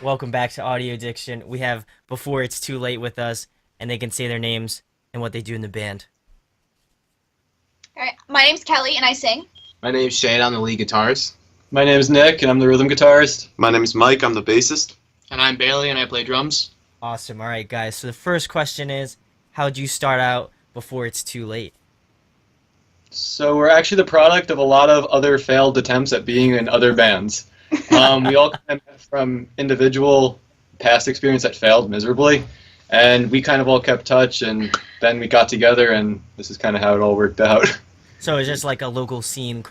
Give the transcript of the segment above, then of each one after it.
Welcome back to Audio Addiction. We have Before It's Too Late with us, and they can say their names and what they do in the band. All right, my name's Kelly, and I sing. My name's Shane. I'm the lead guitarist. My name's Nick, and I'm the rhythm guitarist. My name's Mike. I'm the bassist. And I'm Bailey, and I play drums. Awesome. All right, guys. So the first question is, how'd you start out before it's too late? So we're actually the product of a lot of other failed attempts at being in other bands. We all kind of from individual past experience that failed miserably, and we kind of all kept touch, and then we got together, and this is kind of how it all worked out. So it was just like a local scene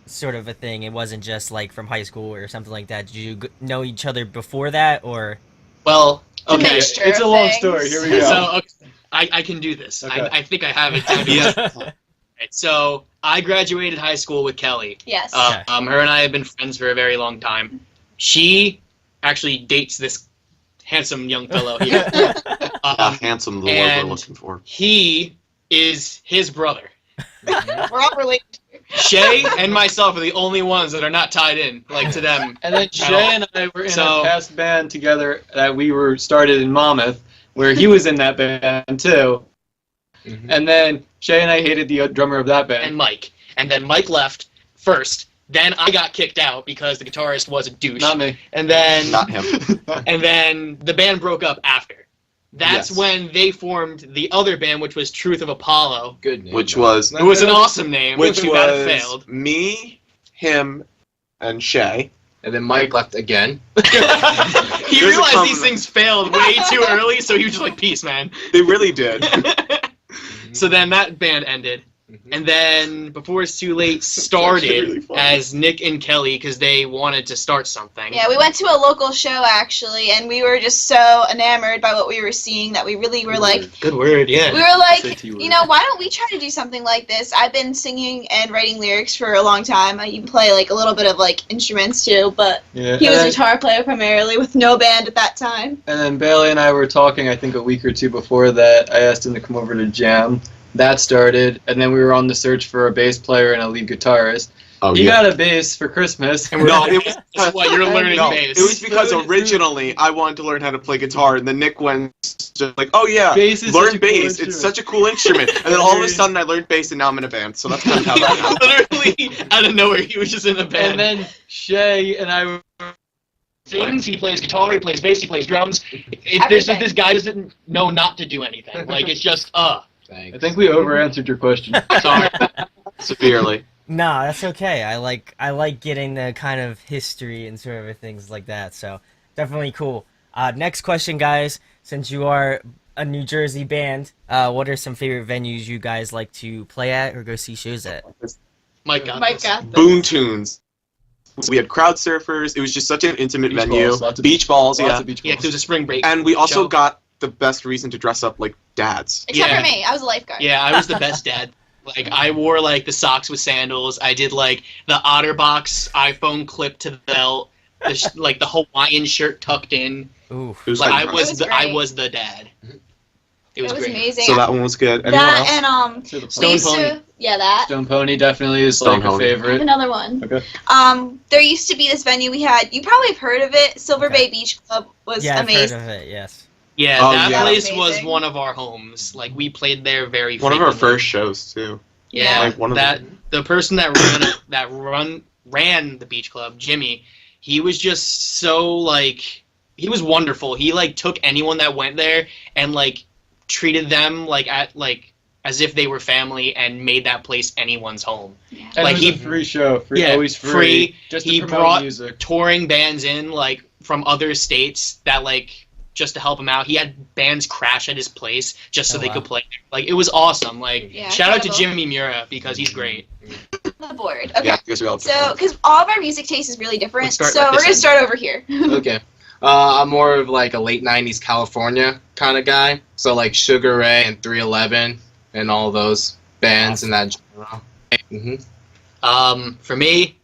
sort of a thing. It wasn't just like from high school or something like that. Did you know each other before that, or? Well, A okay. mixture It's a of long things. story. Here we go. So okay, I can do this. Okay. I think I have it down. Right, so I graduated high school with Kelly. Yes. Okay. Her and I have been friends for a very long time. She actually dates this handsome young fellow here. Handsome, the word and- we're looking for. He is his brother. We're all related. Shay and myself are the only ones that are not tied in, like, to them. And then Shay and I were in So- a past band together that we were started in Monmouth, where he was in that band too. Mhm. And then Shay and I hated the drummer of that And band. Mike. And then Mike left first. Then I got kicked out because the guitarist was a douche. Not me. And then Not him. and then the band broke up after. That's Yes. when they formed the other band, which was Truth of Apollo. Good name. Which though. was It was an awesome name, which which too bad it was failed. me, him, and Shay. And then Mike left again. He There's a realized common- these things failed way too early, so he was just like, peace, man. They really did. So then that band ended. Mhm. And then Before It's Too Late actually started really funny. as Nick and Kelly because they wanted to start something. Yeah, we went to a local show actually, and we were just so enamored by what we were seeing that we really were like, Good word, yeah. we were like, SAT word. you know, why don't we try to do something like this? I've been singing and writing lyrics for a long time. I even play like a little bit of like instruments too, but Yeah. he was a and, then, guitar player primarily with no band at that time. and then Bailey and I were talking, I think a week or two before that. I asked him to come over to jam. That started, and then we were on the search for a bass player and a lead guitarist. Oh, He got a bass for Christmas. And we're No, like, it was "That's what you're learning no, bass." it was because originally I wanted to learn how to play guitar, and then Nick went just like, "Oh yeah, Bass is such a learn cool bass. instrument." It's such a cool instrument." And then all of a sudden I learned bass, and now I'm in a band. So that's kind of how that happened. Literally out of nowhere, he was just in a band. And then Shay and I were sings, he plays guitar, he plays bass, he plays drums. There's Everything. this guy doesn't know not to do anything. Like, it's just, Thanks. I think we over-answered your question. sorry. Severely. No, that's okay. I like getting the kind of history and sort of things like that. So definitely cool. Next question, guys. Since you are a New Jersey band, what are some favorite venues you guys like to play at or go see shows at? Mike got Mike this. got this. Boon Tunes. We had crowd surfers. It was just such an intimate Beach venue. balls, lots of beach balls, Lots yeah. of beach Yeah, 'cause balls. there's a spring break. And we also show. got the best reason to dress up like dads. Except Yeah. for me, I was a lifeguard. Yeah, I was the best dad. Like, I wore, like, the socks with sandals. I did, like, the OtterBox iPhone clip to the belt. Like, the Hawaiian shirt tucked in. Ooh. It was Like, like, I was was I great. was the dad. It was great. amazing. so that one was good. Anyone that else? and So the we Stone used Pony. to, yeah, that. Stone Pony definitely is Stone like a Pony. I have favorite. another one. Okay. There used to be this venue we had. You probably have heard of it. Silver Okay. Bay Beach Club was Yeah, I've heard amazing. of it. Yes. Yeah, Oh, that yeah. place was Amazing. one of our homes. Like, we played there very One of our frequently. first shows too. Yeah, Like, one of the person that ran the beach club, Jimmy, he was just so, like, he was wonderful. He, like, took anyone that went there and, like, treated them as if they were family and made that place anyone's home. And Like, it was he- a free show. Free, Yeah, always free. free. Just He to promote brought music. touring bands in, like, from other states that, like, just to help him out. He had bands crash at his place just so Oh, they wow. could play. Like, it was awesome. Like, Yeah, shout out to incredible. Jimmy Mura because he's great. The board. Okay. Yeah, because we all So, because all of our music taste is really different, Let's start so with we're this gonna end. start over here. Okay. I'm more of like a late 90s California kind of guy. So like Sugar Ray and 311 and all those bands in that genre. For me,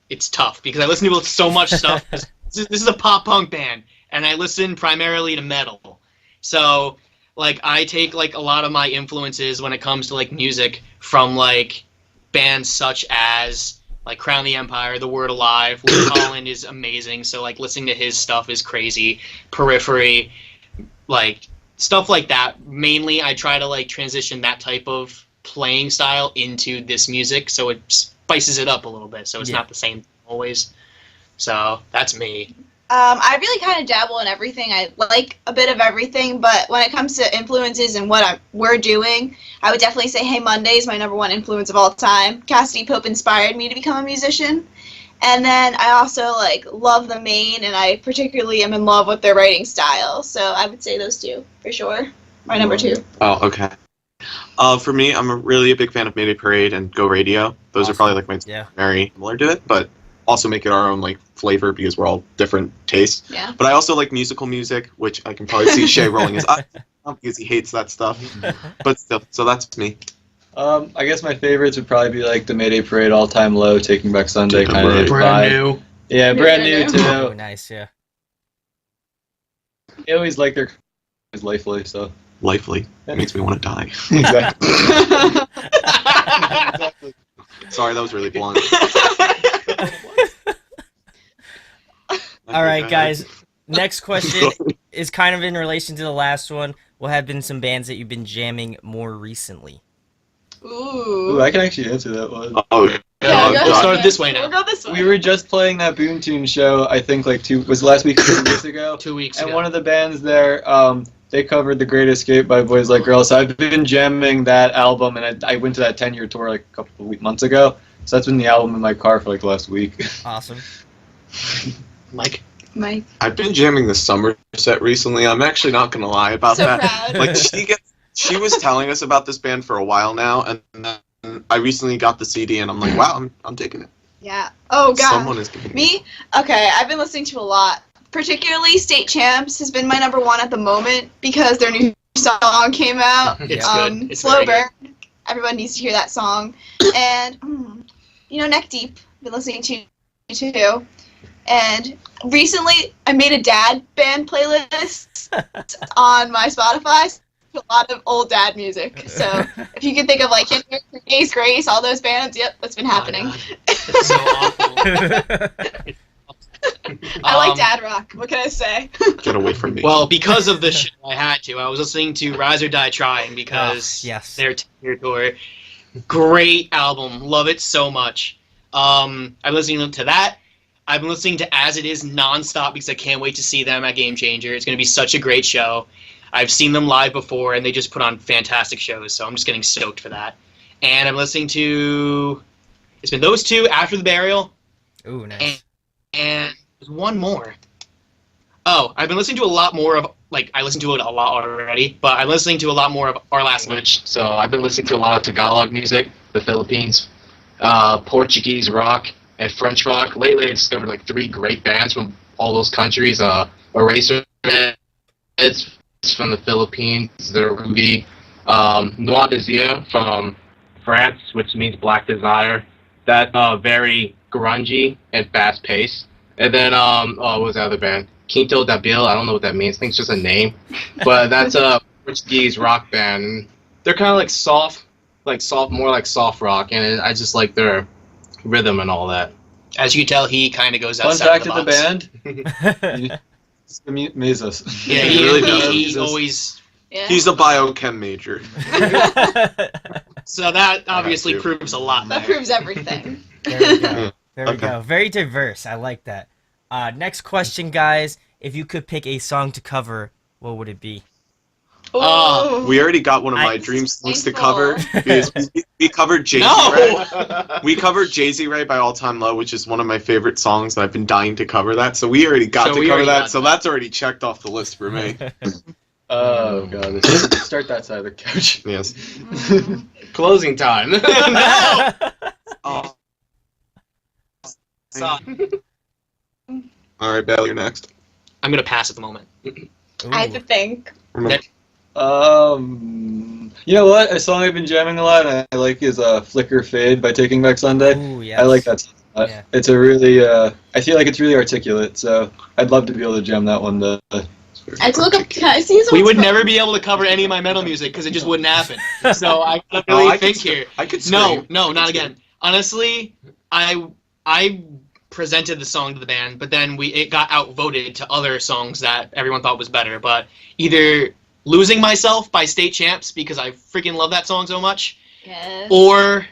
it's tough because I listen to so much stuff. This is a pop punk band, and I listen primarily to metal. So, like, I take like a lot of my influences when it comes to like music from like bands such as like Crown the Empire, The Word Alive. Luke Holland is amazing, so like listening to his stuff is crazy. Periphery, like stuff like that. Mainly, I try to like transition that type of playing style into this music, so it spices it up a little bit, so it's not the same always. So that's me. I really kind of dabble in everything. I like a bit of everything, but when it comes to influences and what we're doing, I would definitely say Hey Monday is my #1 influence of all time. Cassidy Pope inspired me to become a musician. And then I also like love The Maine, and I particularly am in love with their writing style. So I would say those two for sure. My #2. Oh, okay. For me, I'm really a big fan of Mayday Parade and Go Radio. Those are probably like my very similar to it, but also make it our own like flavor because we're all different tastes. Yeah. But I also like musical music, which I can probably see Shay rolling his eyes because he hates that stuff. But still, so that's me. I guess my favorites would probably be like the Mayday Parade, All Time Low, Taking Back Sunday kind of Brand vibe. new. Yeah, brand new too. Oh, nice, yeah. I always like their Lively, so. Lively. It makes me want to die. Exactly. Exactly. Sorry, that was really blunt. All right, guys. Next question is kind of in relation to the last one. What have been some bands that you've been jamming more recently? Ooh. Ooh, I can actually answer that one. Oh, Yeah, Let's start this way now. We'll go this way. We were just playing that Boomtoon show, I think like last week or 2 weeks ago. 2 weeks And ago. one of the bands there, they covered The Great Escape by Boys Like Girls. So I've been jamming that album, and I went to that 10-year tour like a couple of months ago. So that's been the album in my car for like the last week. Awesome. Mike. Mike. I've been jamming the Somerset recently. I'm actually not gonna lie about So that. proud. Like she was telling us about this band for a while now, and then I recently got the CD, and I'm like, wow, I'm digging it. Yeah. Oh god. Someone is giving Me? Okay, I've been listening to a lot. Particularly State Champs has been my #1 at the moment because their new song came out. It's good. It's Slow very Burn. Everyone needs to hear that song. And Neck Deep. Been listening to too. And recently I made a dad band playlist on my Spotify. A lot of old dad music. So if you can think of like Ace Grace, all those bands, yep, that's been happening. Oh, it's so awful. I like dad rock. What can I say? Get away from me. Well, because of the show, I had to. I was listening to Rise or Die Trying because yes. their 10-year tour. Great album. Love it so much. I'm listening to that. I've been listening to As It Is nonstop because I can't wait to see them at Game Changer. It's going to be such a great show. I've seen them live before, and they just put on fantastic shows, so I'm just getting stoked for that. And I'm listening to... It's been those two, After the Burial. Ooh, nice. And there's one more. Oh, I've been listening to a lot more of, like, I listened to it a lot already, but I'm listening to a lot more of Our Last Language. So I've been listening to a lot of Tagalog music, the Philippines, Portuguese rock, and French rock. Lately, I discovered like 3 great bands from all those countries. Eraser, it's from the Philippines, they're Ruby. Noir Désir from France, which means Black Desire. That's very grungy and fast paced. And then what was the other band? Quinto da Bill. I don't know what that means. I think it's just a name, but that's a Portuguese rock band. And they're kind of like soft, more like soft rock, and I just like their rhythm and all that. As you can tell, he kind of goes Fun outside fact of of the the box. band, amaze us. Yeah, He really does. he always... Yeah. He's a biochem major. So that obviously to. proves a lot That there. proves everything. There we go. There we Okay. go. Very diverse. I like that. Next question, guys. If you could pick a song to cover, what would it be? Ooh. We already got one of my I- dream songs to Thankful. cover. Because we covered Jay-Z No! Ray. We covered Jay-Z Ray by All Time Low, which is one of my favorite songs, and I've been dying to cover that. So we already got So to we cover already that. got So that. that's already checked off the list for me. Oh god, start that side of the couch. Yes. Closing time. No! Oh. So, All right, Belle, you're next. I'm going to pass at the moment. I have to think. Nick? You know what? A song I've been jamming a lot and I like is Flicker Fade by Taking Back Sunday. Ooh, yes. I like that song a lot. Yeah. It's a really, I feel like it's really articulate, so I'd love to be able to jam that one. I had to look up. Can I see We would never be able to cover any of my metal music because it just wouldn't happen. So I gotta really I could think scream. here. I could No, scream. no, not again. Honestly, I presented the song to the band, but then it got outvoted to other songs that everyone thought was better. But either Losing Myself by State Champs, because I freaking love that song so much, Yes. or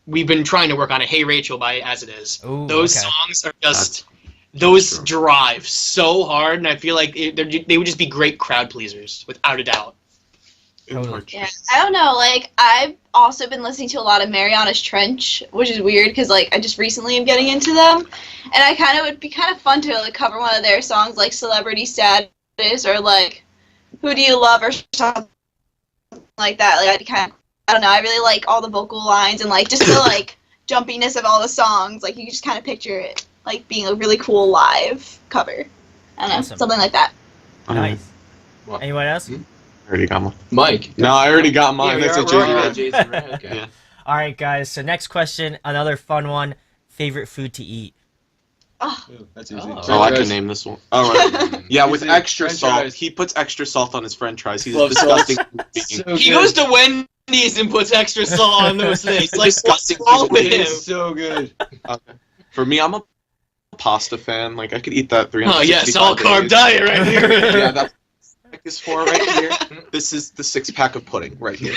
we've been trying to work on it, Hey Rachel by As It Is. Ooh, Those okay. songs are just, That's those true. drive so hard, and I feel like they would just be great crowd pleasers, without a doubt. Totally. Yeah, I don't know. Like, I've also been listening to a lot of Mariana's Trench, which is weird because, like, I just recently am getting into them, and I kind of would be kind of fun to like cover one of their songs, like Celebrity Status or like Who Do You Love or something like that. Like, I don't know. I really like all the vocal lines and like just the like jumpiness of all the songs. Like, you can just kind of picture it like being a really cool live cover. I don't know, Awesome. something like that. Nice. What? Anyone else? I already got one. Mike. No, I already got mine. Yeah, That's a we're already Jason. at Jason, right? Okay. Yeah. All right, guys. So next question, another fun one. Favorite food to eat? Oh, Ooh, that's easy. Oh. Oh, I French can fries. name this one. All right. Yeah, with Easy. extra French salt. fries. He puts extra salt on his French fries. He's a Love salt. disgusting human being. So He good. goes to Wendy's and puts extra salt on those things. Like, what's Disgusting wrong with human him? It's so good. Okay. For me, I'm a pasta fan. Like I could eat that 365 Oh yes, all carb days. diet right here. Yeah, that's what this is for right here. This is the 6-pack of pudding right here.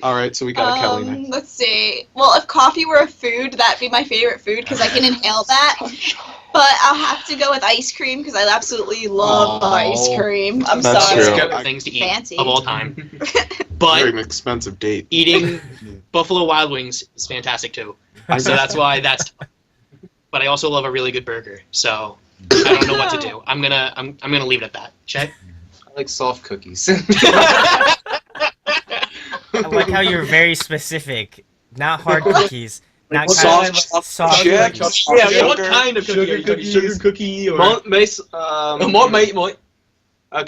All right, so we got a Kelly next. let's see. Well, if coffee were a food, that'd be my favorite food because I can inhale that. But I'll have to go with ice cream because I absolutely love Oh. ice cream. I'm That's sorry. true. Favorite things to eat Fancy. of all time. Very But expensive date. eating Buffalo Wild Wings is fantastic too. So that's why that's. But I also love a really good burger. So I don't know what to do. I'm gonna leave it at that. Check. I like soft cookies. I like how you're very specific. Not hard cookies. Not Soft, soft check. cookies. Yeah, what kind of cookie? Are you talking sugar cookie or What, because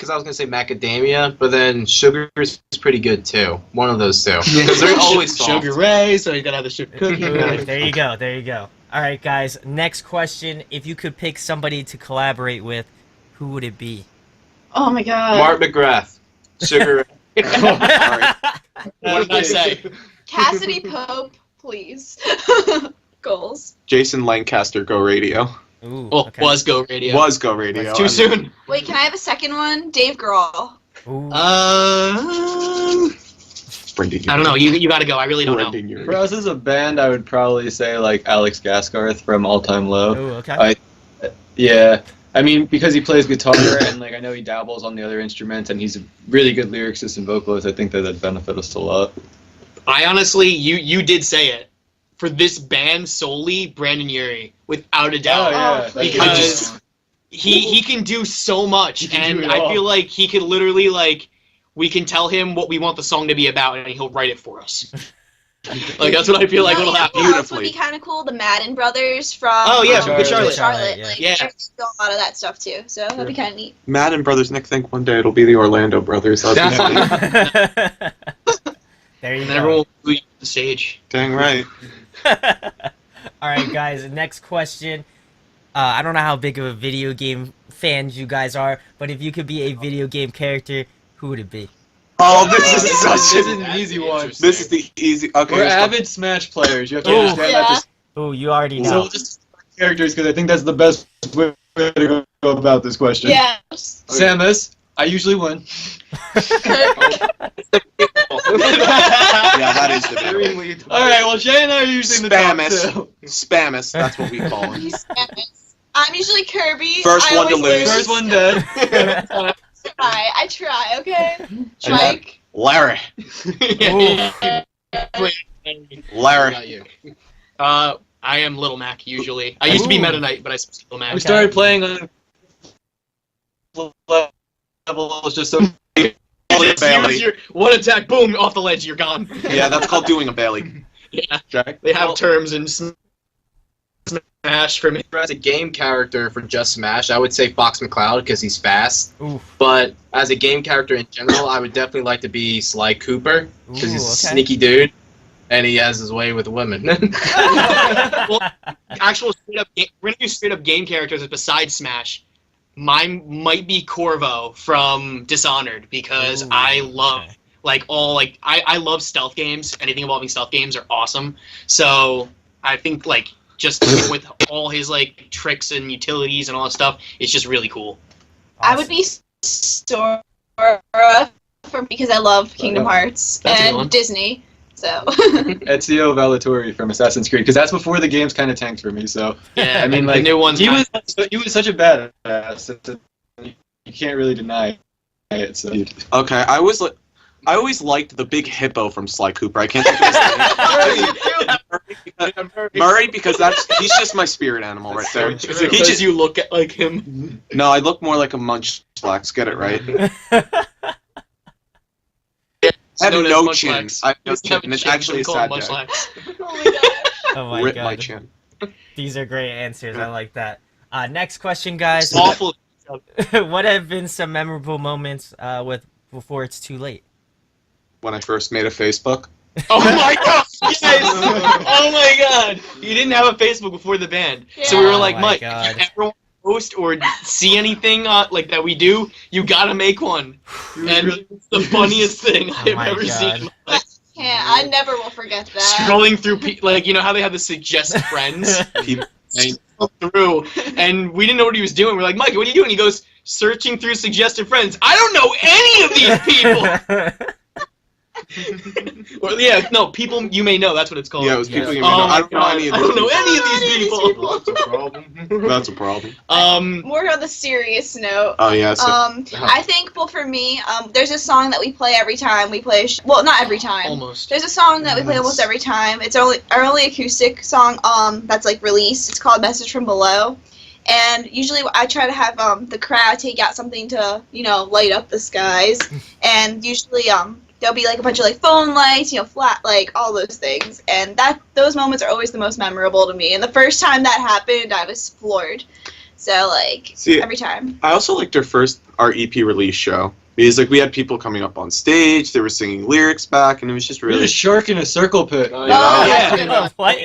I was gonna say macadamia, but then sugar is pretty good too. One of those two, because they're always soft. Sugar Ray? So you gotta have the sugar cookie. Ooh, there you go. There you go. All right, guys. Next question. If you could pick somebody to collaborate with, who would it be? Oh my god. Mark McGrath, Sugar. Alright. What did I say? Cassidy Pope, please. Goals. Jason Lancaster, Go Radio. Ooh, Well, okay. was Go Radio. Was Go Radio. Too soon. Wait, can I have a second one? Dave Grohl. Ooh. Brendan, I don't know. You gotta go. I really don't know. Brendan, you're- For us as a band, I would probably say like Alex Gaskarth from All Time Low. Ooh, okay. Yeah, I mean because he plays guitar and like I know he dabbles on the other instruments and he's a really good lyricist and vocalist. I think that'd benefit us a lot. I honestly, you did say it. For this band solely, Brandon Urie, without a doubt. yeah, Because he can do so much, He can do and it all. I feel like he could literally like we can tell him what we want the song to be about, and he'll write it for us. Like that's what I feel like You know, will happen. who else would beautifully. be kind of cool? The Madden brothers from Oh, yeah, from Good Charlotte. Charlotte, Like, yeah. they do a lot of that stuff too, so that'd be kind of neat. Madden Brothers. Nick, think one day it'll be the Orlando Brothers. That'd be sweet. There you And go. then everyone will boo you on the stage. Dang right. All right, guys. Next question. I don't know how big of a video game fans you guys are, but if you could be a video game character, who would it be? Oh, this is This such is a. an easy one. This is the easy. Okay. We're let's go. avid Smash players. You have to Ooh. understand Yeah. that. Oh, you already So know. we'll just characters because I think that's the best way to go about this question. Yeah. Samus, I usually win. Yeah, that is the better. All right. Well, Jay and I are usually in the top Spamus. two. Spamus. That's what we call him. I'm usually Kirby. First I one to always lose. First one dead. I try, okay? Mike. Larry. Yeah. Larry. I am Little Mac usually. I used to be Ooh. Meta Knight, but I switched to Little Mac. We started playing on levels just so. Bailey. One attack, boom, off the ledge, you're gone. Yeah, that's called doing a Bailey. Yeah, Jack. they have terms in Smash for me. As a game character for just Smash, I would say Fox McCloud because he's fast. Ooh. But as a game character in general, I would definitely like to be Sly Cooper because he's a Ooh, okay. sneaky dude and he has his way with women. Well, actual straight up, we're gonna do straight up game characters besides Smash. Mine might be Corvo from Dishonored because Ooh, I love okay. Like I love stealth games. Anything involving stealth games are awesome. So I think like just with all his like tricks and utilities and all that stuff, it's just really cool. Awesome. I would be Sora because I love Kingdom Hearts and Disney. So Ezio Auditore from Assassin's Creed, because that's before the games kind of tanked for me. So Yeah, I mean, like the new ones. he was such a badass. You can't really deny it. So. Okay, I always liked the big hippo from Sly Cooper. I can't think of his name. Murray, because he's just my spirit animal right there. He just you look at like him. No, I look more like a Munchlax. Get it right. I have no chin. I have no chin, and it's actually a sad day. Oh my Rip god. my chin. These are great answers. I like that. Next question, guys. Awful. What have been some memorable moments with before it's too late? When I first made a Facebook. Oh my god! Yes! Oh my god! You didn't have a Facebook before the band, so we were like, Oh my Mike, God. if you ever want to post or see anything like that we do, you gotta make one. And it's the funniest thing I've my ever God. seen. Like, yeah, I never will forget that. scrolling through, like you know how they have the suggest friends. People, Through, and we didn't know what he was doing. We're like, Mike, what are you doing? He goes, searching through suggested friends. I don't know any of these people. Or, yeah, no, people you may know. That's what it's called. yeah, it was people you Oh may know. my I don't know God, any of I these don't know people. any of these people. That's a problem. That's a problem. More on the serious note. Oh yeah. So, I think, well, for me, there's a song that we play every time we play. Well, not every time. Almost. There's a song that we play almost every time. It's our only acoustic song. That's like released. It's called "Message from Below," and usually I try to have the crowd take out something to light up the skies, and usually there'll be like a bunch of like phone lights, flat, like all those things, and those moments are always the most memorable to me. And the first time that happened, I was floored. So like See, every time. I also liked our EP release show because like we had people coming up on stage, they were singing lyrics back, and it was just We had really. a shark in a circle pit. Oh, yeah. What?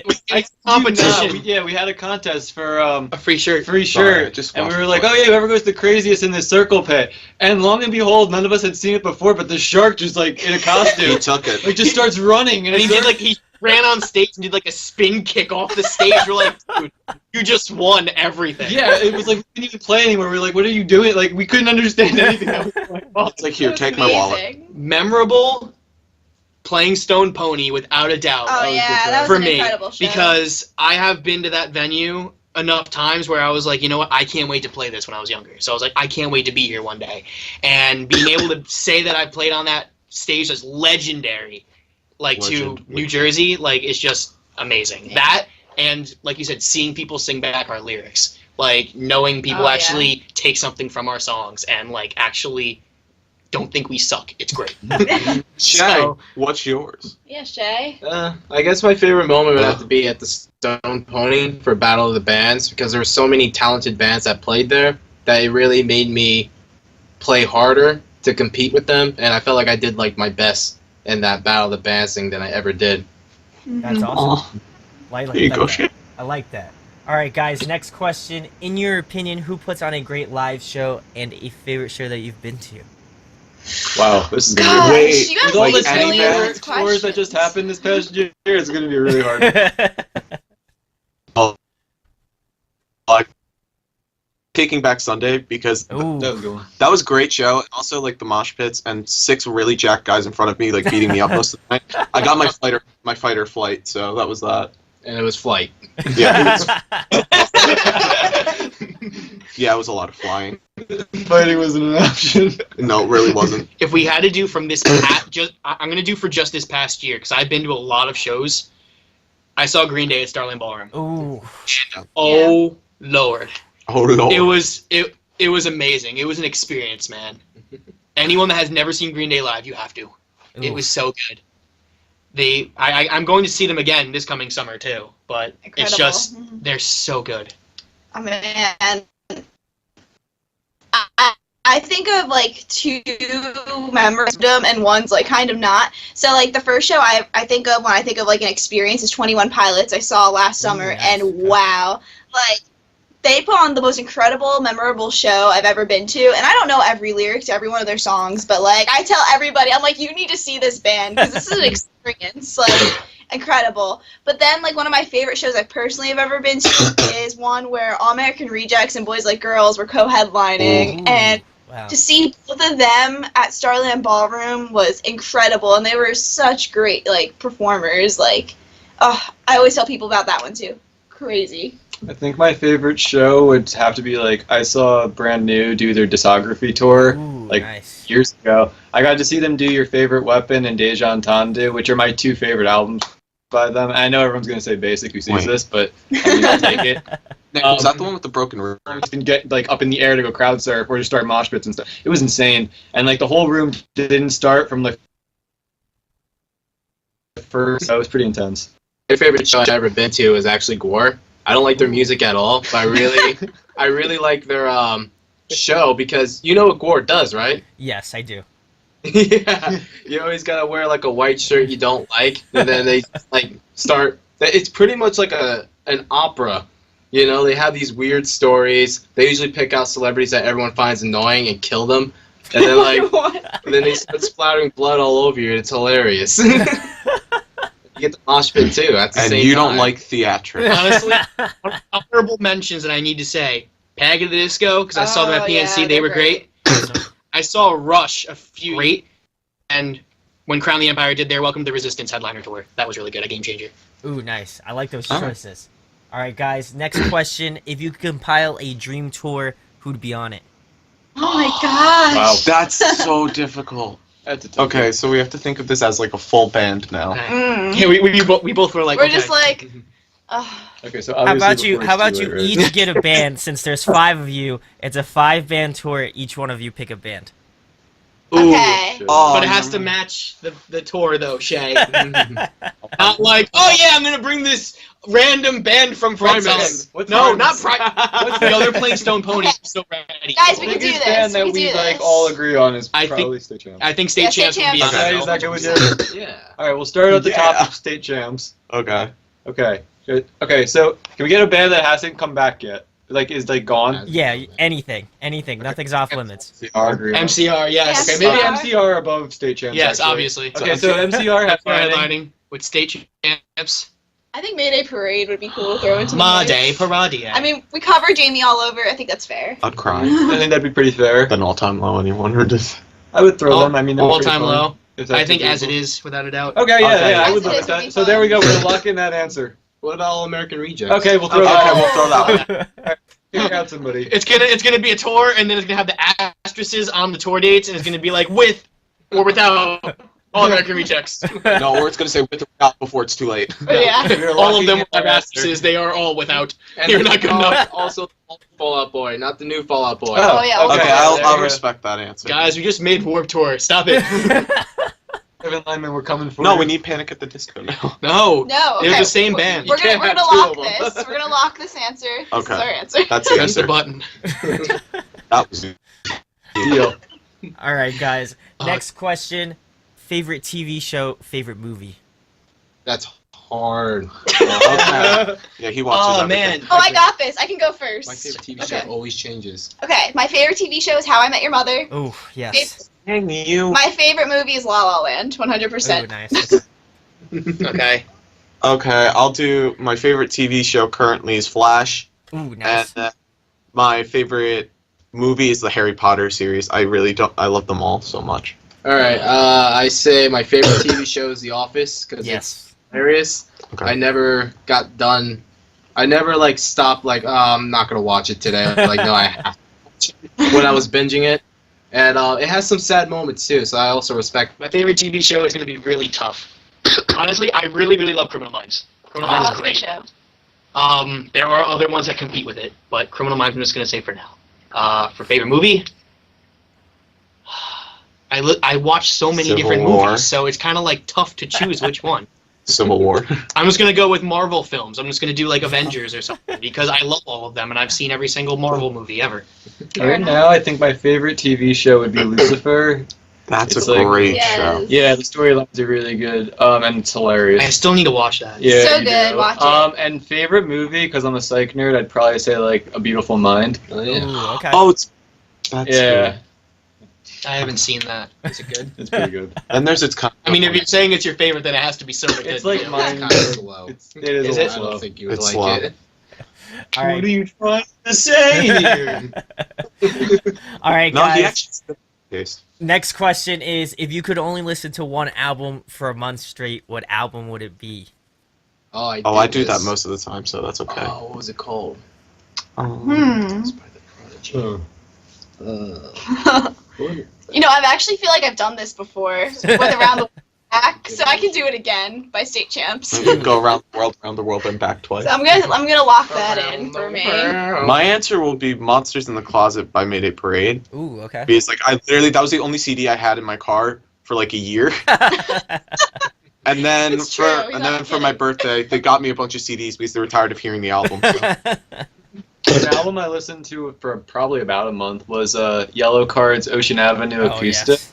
Competition. We had a contest for A free shirt. free shirt, just and we watch were it. like, oh yeah, whoever goes the craziest in the circle pit. And long and behold, none of us had seen it before, but the shark just like in a He costume, took it. like just starts running, and And he it's did like he ran on stage and did like a spin kick off the stage. We're like, dude, you just won everything. yeah, it was like we didn't even play anymore. We were like, what are you doing? Like we couldn't understand anything that was going on. It's like, here, take my wallet. Amazing. Memorable, playing Stone Pony without a doubt. Oh yeah, that was for an me, incredible show. because I have been to that venue enough times where I was like, you know what, I can't wait to play this when I was younger. So I was like, I can't wait to be here one day. And being able to say that I played on that stage is legendary, like Legend. to New Jersey, like it's just amazing. Yeah. That and like you said, seeing people sing back our lyrics, like knowing people Oh, yeah. actually take something from our songs and like actually don't think we suck. It's great. Shay, So- what's yours? Yeah, Shay. I guess my favorite moment would have to be at the Stone Pony for Battle of the Bands, because there were so many talented bands that played there that it really made me play harder to compete with them, and I felt like I did like my best in that Battle of the Bands thing than I ever did. That's awesome. I like Here you that. go, Shay. I like that. All right, guys. Next question. In your opinion, who puts on a great live show and a favorite show that you've been to? Wow, this is gonna Gosh, be Wait, you guys with all like the really any tour, advanced tours that just questions. happened this past year, it's gonna be really hard. Taking Back Sunday, because Ooh. That was going. that was a great show. And also, like the mosh pits and 6 really jacked guys in front of me, like beating me up most of the night. I got my fight or flight, so that was that. And it was Flight. Yeah, yeah, it was a lot of flying. Fighting wasn't an option. No, it really wasn't. If we had to do from this I'm gonna do for just this past year because I've been to a lot of shows. I saw Green Day at Starland Ballroom. Ooh. Oh Lord, Oh lord. it was amazing. It was an experience, man. Anyone that has never seen Green Day live, you have to. It Ooh. was so good. I'm going to see them again this coming summer too. But Incredible. it's just Mhm. they're so good. Oh man. I think of like 2 memories and one's like kind of not. So like the first show I think of when I think of like an experience is 21 Pilots I saw last summer, nice. and wow, like they put on the most incredible, memorable show I've ever been to, and I don't know every lyric to every one of their songs, but like I tell everybody, I'm like, you need to see this band because this is an experience, like incredible. But then like one of my favorite shows I personally have ever been to is one where All American Rejects and Boys Like Girls were co-headlining, and Wow. to see both of them at Starland Ballroom was incredible, and they were such great like performers. Like, oh, I always tell people about that one too. Crazy. I think my favorite show would have to be like I saw Brand New do their discography tour Ooh, like nice. years ago. I got to see them do Your Favorite Weapon and Deja Entendu, which are my two favorite albums by them. I know everyone's gonna say basic who sees Wait. this, but I mean, I'll take it. Nick, was that the one with the broken roof? And get like up in the air to go crowd surf or to start mosh pits and stuff. It was insane, and like the whole room didn't start from like first. So it was pretty intense. My favorite show I've ever been to is actually Gore. I don't like their music at all, but I really like their show because you know what Gore does, right? Yes, I do. Yeah, you always gotta wear like a white shirt you don't like, and then they like start. It's pretty much like an opera. You know, they have these weird stories. They usually pick out celebrities that everyone finds annoying and kill them, and then like and then they start splattering blood all over you. It's hilarious. You get the mosh pit too at the And same you time. don't like theatrics. Honestly, honorable mentions that I need to say. Panic at the Disco, because I saw them at Oh, PNC. yeah, they they're were great. I saw Rush a few great, and when Crown the Empire did their Welcome to the Resistance headliner tour, that was really good, a game changer. Ooh, nice. I like those All right. choices. All right, guys. Next question: if you could compile a dream tour, who'd be on it? Oh my gosh. Wow. That's so difficult. That's a tough Okay, so we have to think of this as like a full band now. Mm. Yeah, we both were like, We're okay. just like, ugh. Okay, so How obviously about you? before How it's about too you late, right? each get a band? Since there's 5 of you, it's a 5-band tour. Each one of you pick a band. Ooh. Okay. Oh, But it has to never- match the tour, though, Shay. Not like, oh yeah, I'm gonna bring this random band from Primus. Primus. What's No, Primus? not Primus. What's the other playing Stone Ponies? I'm so ready. Guys, we The can do biggest this. band that we can we do like this. all agree on is I think- probably State Champs. I think State Yeah, State Champs would be on Champs. that. Is that good with you? Yeah. All right, we'll start at the top Yeah. of State Champs. Okay. Okay. Good. Okay, so can we get a band that hasn't come back yet? Like, is like gone? Yeah, anything. Nothing's off limits. I agree. MCR, yes. Yeah, Okay, maybe MCR. MCR above State Champs. Yes, actually. obviously. Okay, so MCR has Headlining with State Champs. I think Mayday Parade would be cool to throw into the Ma mix. Day Paradia. I mean, we cover Jamie all over. I think that's fair. I'd cry. I think that'd be pretty fair. An all-time low. Anyone heard this? I would throw them. I mean, they're all pretty time fun. low. If that's I think what as it people- is, without a doubt. Okay, yeah, Okay. yeah, I As would It look Is at would that. be So there we go. fun. We're locking that answer. What about All American Rejects? Okay, we'll throw Okay, that. we'll throw that one. Figure out somebody. It's gonna be a tour, and then it's gonna have the asterisks on the tour dates, and it's gonna be like with or without All American Rejects. No, or it's gonna say with or without before it's too late. Yeah. We're All of locking them in have our answer. asterisks. They are all without. And You're not good enough. Also, the old Fallout Boy, not the new Fallout Boy. Oh, yeah, okay. Okay, Okay, I'll there you go. respect that answer. Guys, we just made Warped Tour. Stop it. Kevin Lyman, we're coming for No, you. we need Panic at the Disco now. No. No, okay. They're the same band. We're gonna, can't we're have gonna two lock of them. this. We're gonna lock this answer. This Okay. is our answer. That's the Press the answer. button. That was deal. All right, guys. Uh, Next question: favorite TV show, favorite movie. That's hard. Okay. Yeah, he watches Oh everything. man. Oh, I got this. I can go first. My favorite TV Okay. show always changes. Okay, my favorite TV show is How I Met Your Mother. Oh yes. Dang you. My favorite movie is La La Land, Oh 100%. nice. Okay. Okay, I'll do my favorite TV show currently is Flash, Ooh nice. and my favorite movie is the Harry Potter series. I really don't. I love them all so much. All right, I say my favorite TV show is The Office because it's Yes. hilarious. Okay. I never got done. I never like stopped like I'm not gonna watch it today. Like no, I have to watch it when I was binging it, and it has some sad moments too. So I also respect. My favorite TV show is going to be really tough. Honestly, I really, really love Criminal Minds. Criminal Minds Oh, is great great. show. There are other ones that compete with it, but Criminal Minds I'm just going to say for now. For favorite movie, I watch so many Civil different War. movies, so it's kind of like tough to choose which one. Civil War. I'm just going to go with Marvel films. I'm just going to do like Avengers or something because I love all of them and I've seen every single Marvel movie ever. Right now, I think my favorite TV show would be Lucifer. That's It's a like- great Yes. show. Yeah, the storylines are really good, and it's hilarious. I still need to watch that. Yeah, So you good, do. watch it. And favorite movie, because I'm a psych nerd, I'd probably say like A Beautiful Mind. Oh, yeah. Ooh, okay. Oh, that's Yeah, good. I haven't seen that. Is it good? it's pretty good. And there's its kind I mean, if you're saying it's your favorite, then it has to be sort of good. It's like you know? mine. Kind of slow. It is Is a it? little I slow. don't think you would It's like slow. it. All right. What are you trying to say here? All right, No, he guys. actually taste. Next question is: if you could only listen to one album for a month straight, what album would it be? Oh, I, Oh, I did do that this. most of the time, so that's okay. Oh, what was it called? Hmm. It's by the Prodigy. I actually feel like I've done this before with Around the Back, so I can do it again by State Champs. We can go around the world, and back twice. So I'm gonna lock that in for me. My answer will be Monsters in the Closet by Mayday Parade. Ooh, okay. Because like that was the only CD I had in my car for like a year. And then It's true, he's and not then for my kidding. birthday, they got me a bunch of CDs because they were tired of hearing the album. So. An album I listened to for probably about a month was Yellow Card's Ocean Avenue Oh, Acoustic. yes.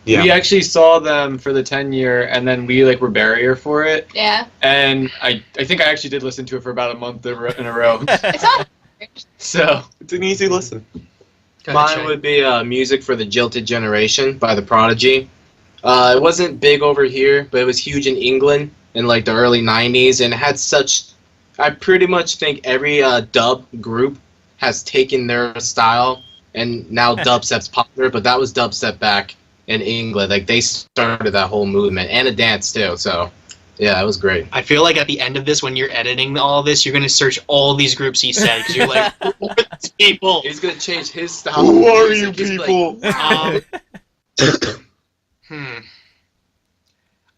Yeah. We actually saw them for the 10-year, and then we like were barrier for it. Yeah. And I think I actually did listen to it for about a month in a row. It's not. So It's an easy listen. Mine would be Music for the Jilted Generation by the Prodigy. It wasn't big over here, but it was huge in England in like the early 90s, and it had such... I pretty much think every dub group has taken their style, and now dubstep's popular, but that was dubstep back in England. Like, they started that whole movement, and a dance too, so... Yeah, it was great. I feel like at the end of this, when you're editing all this, you're gonna search all these groups he said because you're like, who are these people? He's gonna change his style. Who of are music. you He's like, people?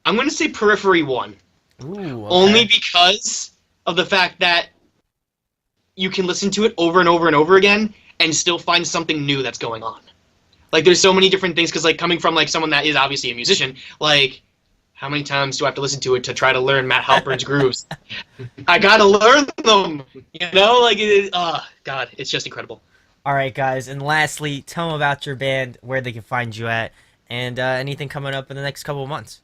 I'm gonna say Periphery 1. Ooh, okay. Only because of the fact that you can listen to it over and over and over again and still find something new that's going on. Like, there's so many different things, because, like, coming from, like, someone that is obviously a musician, like, how many times do I have to listen to it to try to learn Matt Halpern's grooves? I gotta learn them, you know? Like, God, it's just incredible. All right, guys, and lastly, tell them about your band, where they can find you at, and anything coming up in the next couple of months.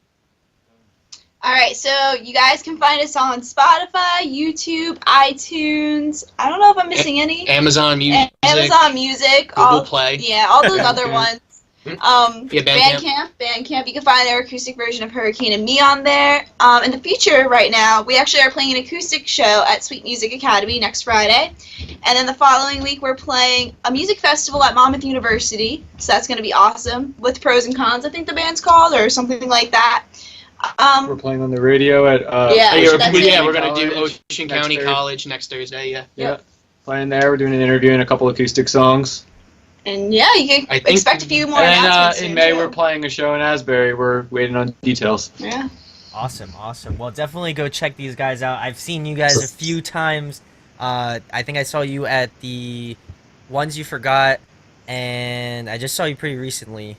All right, so you guys can find us on Spotify, YouTube, iTunes. I don't know if I'm missing any. Amazon Music, Amazon Music, Google all Play. Yeah, all those other ones. Yeah, Bandcamp. Bandcamp. You can find our acoustic version of Hurricane and Me on there. In the future, right now, we actually are playing an acoustic show at Sweet Music Academy next Friday, and then the following week we're playing a music festival at Monmouth University. So that's going to be awesome with Pros and Cons, I think the band's called, or something like that. we're playing on the radio at Yeah, that's it. We're gonna do College Ocean next County Thursday. College next Thursday. Yeah. Yeah, playing there. We're doing an interview and a couple acoustic songs. And yeah, you can I think- expect a few more And announcements in soon, May too. we're playing a show in Asbury. We're waiting on details. Yeah. Awesome. Well, definitely go check these guys out. I've seen you guys a few times. I think I saw you at the Ones You Forgot, and I just saw you pretty recently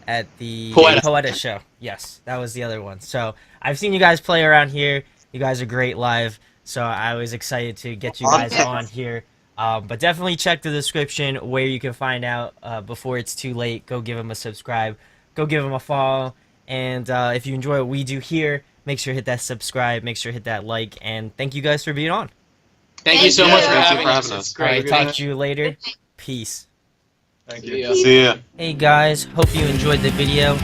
at the Poeta show. Yes, that was the other one. So I've seen you guys play around here. You guys are great live, so I was excited to get you guys on here. But definitely check the description where you can find out before it's too late. Go give them a subscribe. Go give them a follow. And if you enjoy what we do here, make sure to hit that subscribe. Make sure to hit that like. And thank you guys for being on. Thank you so Thank much you. for Thank you having for us. having It's us. All right, great. talk to you later. Peace. Thank See you. ya. See ya. Hey guys, hope you enjoyed the video.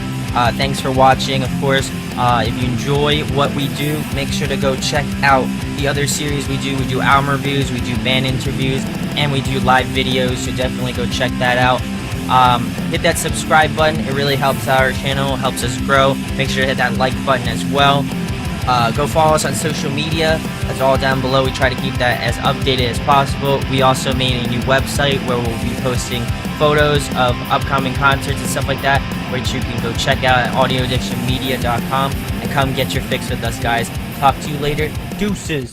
Thanks for watching. Of course, if you enjoy what we do, make sure to go check out the other series we do. We do album reviews, we do band interviews, and we do live videos, so definitely go check that out. Hit that subscribe button. It really helps our channel, helps us grow. Make sure to hit that like button as well. Go follow us on social media. That's all down below. We try to keep that as updated as possible. We also made a new website where we'll be posting photos of upcoming concerts and stuff like that, which you can go check out at audioaddictionmedia.com and come get your fix with us, guys. Talk to you later. Deuces.